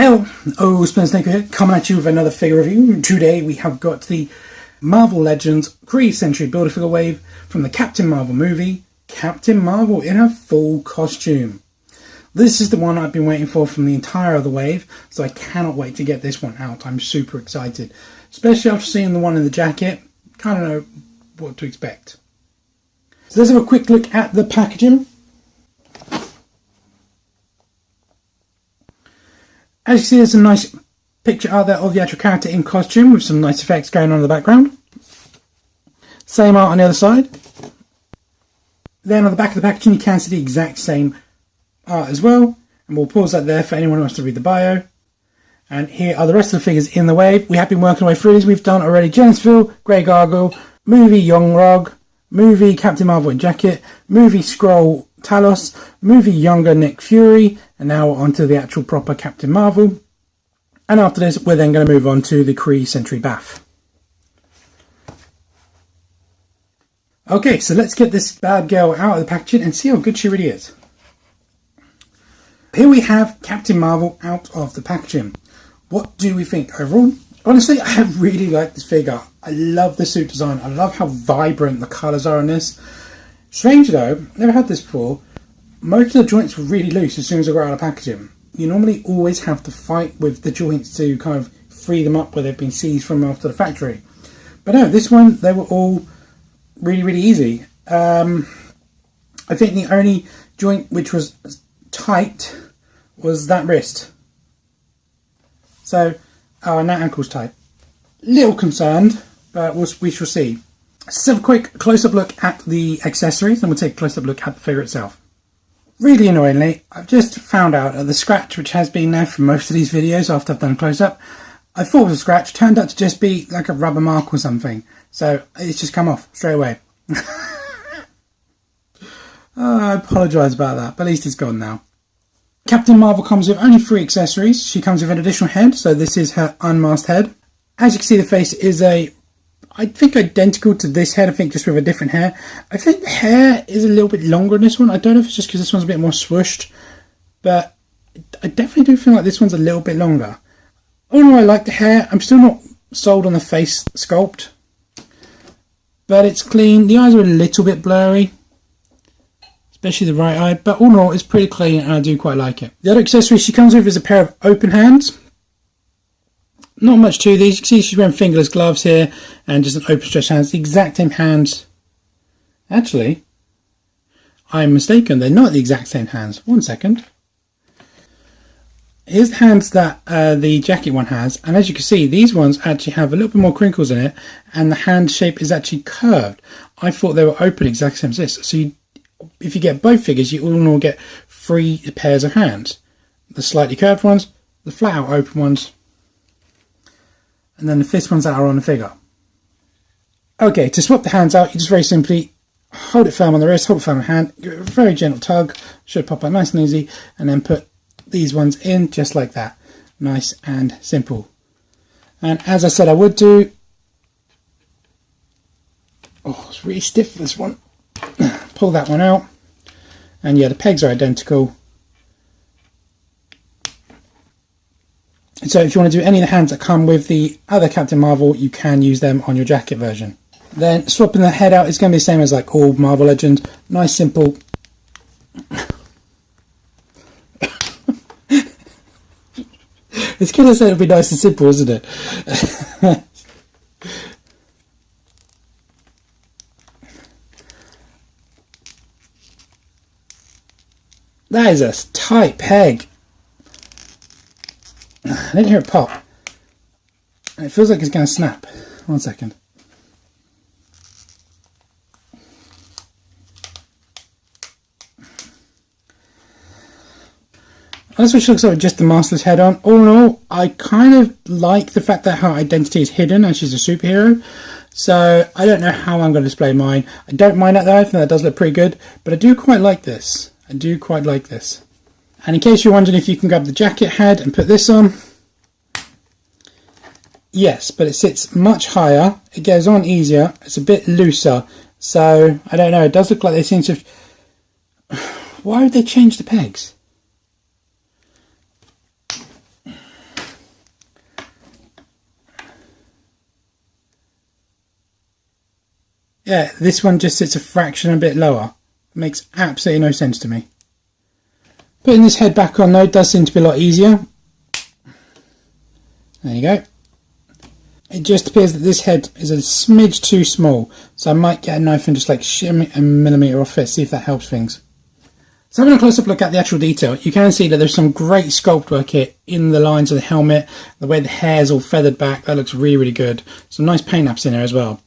Hello, Snake here, coming at you with another figure review. Today we have got the Marvel Legends Kree Sentry Build-A-Figure wave from the Captain Marvel movie, Captain Marvel in her full costume. This is the one I've been waiting for from the entire other wave, so I cannot wait to get this one out. I'm super excited, especially after seeing the one in the jacket. Kind of know what to expect. So let's have a quick look at the packaging. As you see, there's a nice picture out there of the actual character in costume with some nice effects going on in the background. Same art on the other side. Then on the back of the packaging you can see the exact same art as well. And we'll pause that there for anyone who wants to read the bio. And here are the rest of the figures in the wave. We have been working our way through these. We've done already Genesville, Grey Gargoyle, movie Young Rog, movie Captain Marvel in jacket, movie Skrull Talos, movie younger Nick Fury, and now we're on to the actual proper Captain Marvel. And after this we're then going to move on to the Kree Sentry Bath. Okay, so let's get this bad girl out of the packaging and see how good she really is. Here we have Captain Marvel out of the packaging. What do we think overall? Honestly, I really like this figure. I love the suit design. I love how vibrant the colours are on this. Strange though, never had this before, most of the joints were really loose as soon as I got out of packaging. You normally always have to fight with the joints to kind of free them up where they've been seized from after the factory. But no, this one, they were all really easy. I think the only joint which was tight was that wrist. So, and that ankle's tight. Little concerned, but we shall see. Let's have a quick close-up look at the accessories, and we'll take a close-up look at the figure itself. Really annoyingly, I've just found out that the scratch, which has been there for most of these videos after I've done a close-up, I thought it was a scratch, turned out to just be like a rubber mark or something. So it's just come off straight away. I apologise about that, but at least it's gone now. Captain Marvel comes with only 3 accessories. She comes with an additional head, so this is her unmasked head. As you can see, the face is I think identical to this head, I think just with a different hair. I think the hair is a little bit longer in this one. I don't know if it's just because this one's a bit more swooshed, but I definitely do feel like this one's a little bit longer. All in all, I like the hair. I'm still not sold on the face sculpt, but it's clean. The eyes are a little bit blurry, especially the right eye, but all in all, it's pretty clean and I do quite like it. The other accessory she comes with is a pair of open hands. Not much to these. You can see she's wearing fingerless gloves here and just an open stretch hands. The exact same hands. Actually, I'm mistaken. They're not the exact same hands. One second. Here's the hands that the jacket one has. And as you can see, these ones actually have a little bit more crinkles in it. And the hand shape is actually curved. I thought they were open exact same as this. So if you get both figures, you all in all get 3 pairs of hands. The slightly curved ones, the flat out open ones, and then the fist ones that are on the figure. Okay, to swap the hands out, you just very simply hold it firm on the wrist, hold it firm on the hand, give it a very gentle tug, should pop out nice and easy, and then put these ones in just like that. Nice and simple. And as I said I would do, oh, it's really stiff this one. Pull that one out, and yeah, the pegs are identical. So if you want to do any of the hands that come with the other Captain Marvel, you can use them on your jacket version. Then swapping the head out is going to be the same as like all Marvel Legends. Nice, simple. It's going to say it'll be nice and simple, isn't it? That is a tight peg. I didn't hear it pop. And it feels like it's going to snap. One second. That's what she looks like with just the maskless head on. All in all, I kind of like the fact that her identity is hidden and she's a superhero. So I don't know how I'm going to display mine. I don't mind that though. I think that does look pretty good. But I do quite like this. I do quite like this. And in case you're wondering if you can grab the jacket head and put this on, yes, but it sits much higher, it goes on easier, it's a bit looser, so I don't know, it does look like they seem to Why would they change the pegs? Yeah, this one just sits a fraction a bit lower. Makes absolutely no sense to me. Putting this head back on though does seem to be a lot easier. There you go. It just appears that this head is a smidge too small, so I might get a knife and just like shim a millimetre off it, see if that helps things. So having a close-up look at the actual detail, you can see that there's some great sculpt work here in the lines of the helmet, the way the hair's all feathered back, that looks really, really good. Some nice paint apps in there as well.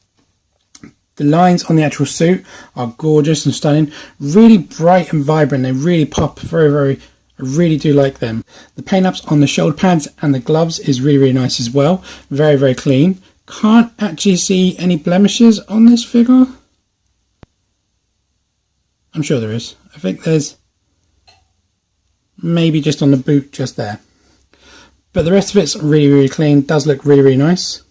The lines on the actual suit are gorgeous and stunning, really bright and vibrant, they really pop very, very, I really do like them. The paint apps on the shoulder pads and the gloves is really, really nice as well, very, very clean. Can't actually see any blemishes on this figure. I'm sure there is. I think there's maybe just on the boot just there. But the rest of it's really, really clean. Does look really, really nice.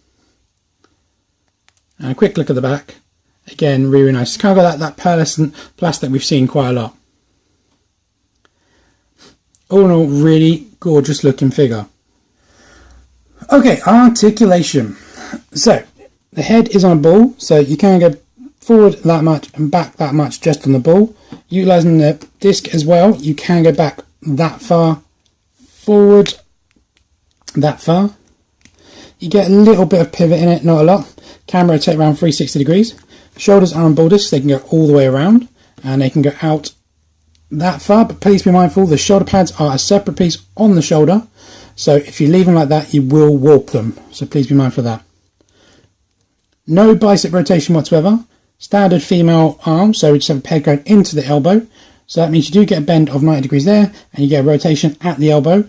And a quick look at the back. Again, really, really nice. It's kind of got that pearlescent plastic we've seen quite a lot. All in all, really gorgeous looking figure. Okay, articulation. So, the head is on a ball, so you can go forward that much and back that much just on the ball. Utilising the disc as well, you can go back that far, forward that far. You get a little bit of pivot in it, not a lot. Can rotate around 360 degrees. Shoulders are on ball discs, they can go all the way around and they can go out that far, but please be mindful the shoulder pads are a separate piece on the shoulder, so if you leave them like that you will warp them, so please be mindful of that. No bicep rotation whatsoever. Standard female arm, so we just have a peg going into the elbow. So that means you do get a bend of 90 degrees there, and you get a rotation at the elbow.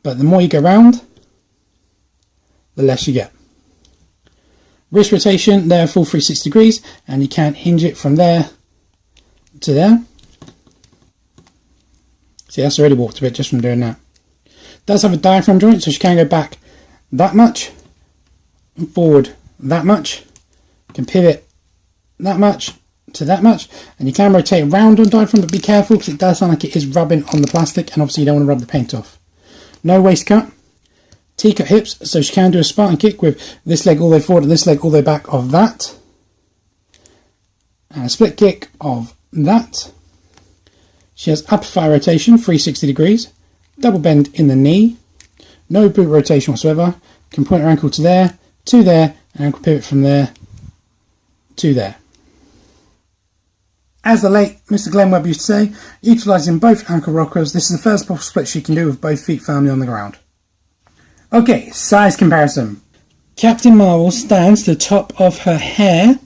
But the more you go round, the less you get. Wrist rotation, there, full 360 degrees, and you can hinge it from there to there. See, that's already warped a bit just from doing that. It does have a diaphragm joint, so you can go back that much, and forward that much. You can pivot that much to that much, and you can rotate around on diaphragm, but be careful because it does sound like it is rubbing on the plastic, and obviously you don't want to rub the paint off. No waist cut. T-cut hips, so she can do a Spartan kick with this leg all the way forward and this leg all the way back of that, and a split kick of that. She has upper thigh rotation 360 degrees, double bend in the knee, no boot rotation whatsoever. Can point her ankle to there, and ankle pivot from there to there. As the late Mr. Glenn Webb used to say, utilising both ankle rockers, this is the first possible split she can do with both feet firmly on the ground. Okay, size comparison. Captain Marvel stands to the top of her hair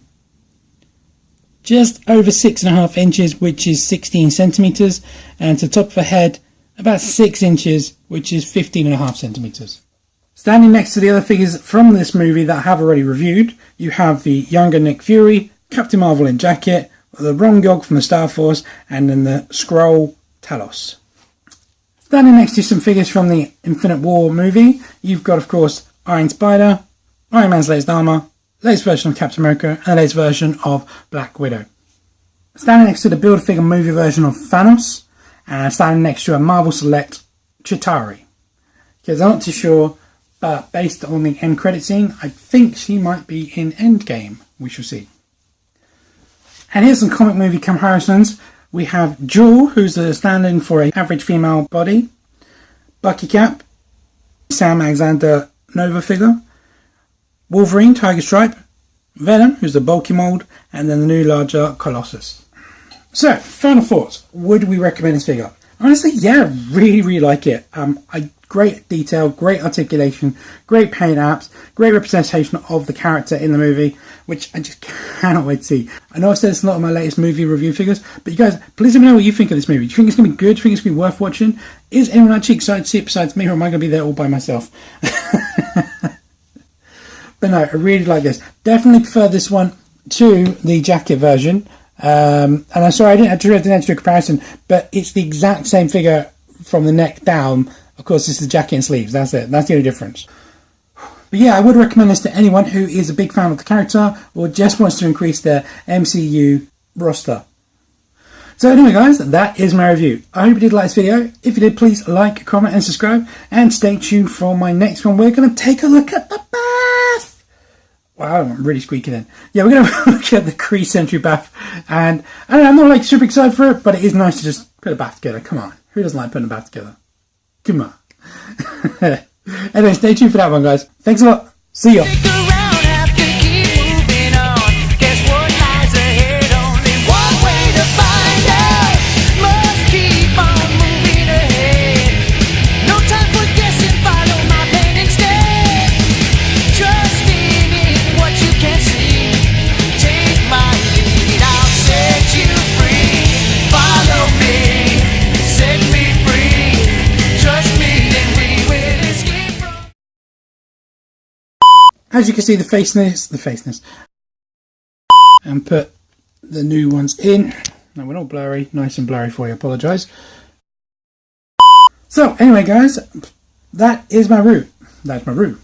just over 6.5 inches, which is 16 centimetres, and to the top of her head about 6 inches, which is 15.5 centimetres. Standing next to the other figures from this movie that I have already reviewed, you have the younger Nick Fury, Captain Marvel in jacket, the Rongyog from the Star Force, and then the Skrull Talos. Standing next to some figures from the Infinite War movie, you've got, of course, Iron Spider, Iron Man's latest armour, latest version of Captain America, and the latest version of Black Widow. Standing next to the Build-A-Figure movie version of Thanos, and standing next to a Marvel Select Chitauri. Because I'm not too sure, but based on the end credit scene, I think she might be in Endgame. We shall see. And here's some comic movie comparisons. We have Jewel, who's a stand-in for an average female body. Bucky Cap, Sam Alexander Nova figure. Wolverine, Tiger Stripe. Venom, who's the bulky mould. And then the new larger Colossus. So, final thoughts. Would we recommend this figure? Honestly, yeah, really, really like it. Great detail, great articulation, great paint apps, great representation of the character in the movie, which I just cannot wait to see. I know I've said it's a lot of my latest movie review figures, but you guys, please let me know what you think of this movie. Do you think it's going to be good? Do you think it's going to be worth watching? Is anyone actually excited to see it besides me, or am I going to be there all by myself? But no, I really like this. Definitely prefer this one to the jacket version. And I'm sorry, I didn't actually do a comparison, but it's the exact same figure from the neck down. Of course, it's the jacket and sleeves. That's it. That's the only difference. But yeah, I would recommend this to anyone who is a big fan of the character or just wants to increase their MCU roster. So anyway, guys, that is my review. I hope you did like this video. If you did, please like, comment, and subscribe. And stay tuned for my next one. We're going to take a look at the bath Wow, I'm really squeaking in. Yeah, we're going to look at the Kree Sentry bath. And I don't know, I'm not like super excited for it, but it is nice to just put a bath together. Come on. Who doesn't like putting a bath together? Come on. Anyway, stay tuned for that one, guys. Thanks a lot. See ya. As you can see, the faceness, and put the new ones in. Now we're all blurry, nice and blurry for you, apologise. So anyway guys, that is my route. That's my route.